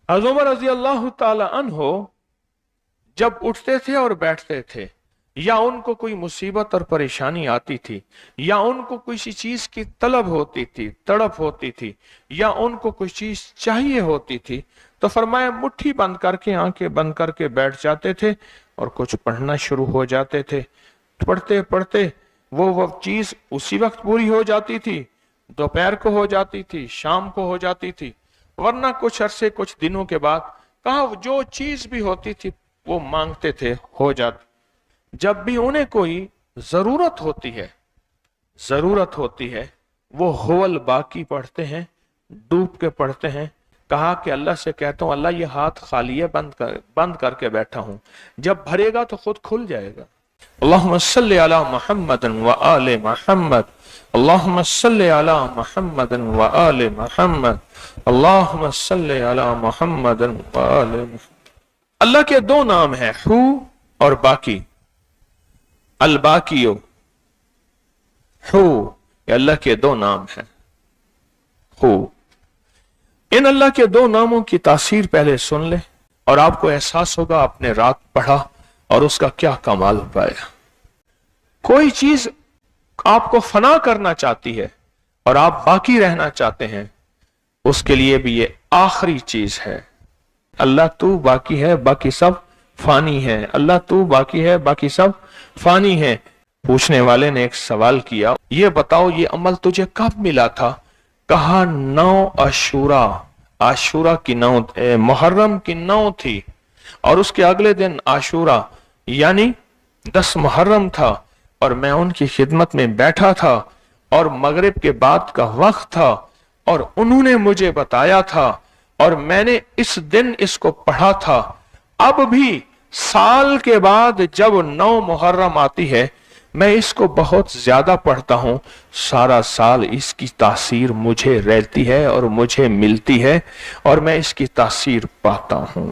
हज़रत उमर रज़ी अल्लाह ताला अन्हो जब उठते थे और बैठते थे, या उनको कोई मुसीबत और परेशानी आती थी, या उनको किसी चीज की तलब होती थी, तड़प होती थी, या उनको कोई चीज चाहिए होती थी, तो फरमाया मुट्ठी बंद करके, आंखें बंद करके बैठ जाते थे और कुछ पढ़ना शुरू हो जाते थे। पढ़ते पढ़ते वो चीज उसी वक्त पूरी हो जाती थी, दोपहर को हो जाती थी, शाम को हो जाती थी, वरना कुछ अरसे, कुछ दिनों के बाद कहा जो चीज भी होती थी वो मांगते थे, हो जाती। जब भी उन्हें कोई जरूरत होती है वो हुवल बाकी पढ़ते हैं, डूब के पढ़ते हैं। कहा कि अल्लाह से कहता हूं, अल्लाह ये हाथ खाली है, बंद करके बैठा हूं, जब भरेगा तो खुद खुल जाएगा। अल्लाहुम्मा सल्ली अला मुहम्मदिन व आले मुहम्मद, अल्लाहुम्मा सल्ली अला मुहम्मदिन व आले मुहम्मद, अल्लाहुम्मा सल्ली अला मुहम्मदिन व आले मुहम्मद। अल्लाह के दो नाम हैं, हू और बाकी। अल बाकियो, हू, ये अल्लाह के दो नाम हैं। हू, इन अल्लाह के दो नामों की तासीर पहले सुन ले और आपको एहसास होगा आपने रात पढ़ा और उसका क्या कमाल पाया। कोई चीज आपको फना करना चाहती है और आप बाकी रहना चाहते हैं, उसके लिए भी ये आखिरी चीज है। अल्लाह तू बाकी है, बाकी सब फानी है। अल्लाह तू बाकी है, बाकी सब फानी है। पूछने वाले ने एक सवाल किया, ये बताओ ये अमल तुझे कब मिला था? कहा 9 अशूरा, आशूरा की 9, मुहर्रम की 9 थी और उसके अगले दिन आशूरा यानी 10 मुहर्रम था और मैं उनकी खिदमत में बैठा था और मगरिब के बाद का वक्त था और उन्होंने मुझे बताया था और मैंने इस दिन इसको पढ़ा था। अब भी साल के बाद जब 9 मुहर्रम आती है मैं इसको बहुत ज्यादा पढ़ता हूं, सारा साल इसकी तासीर मुझे रहती है और मुझे मिलती है और मैं इसकी तासीर पाता हूं।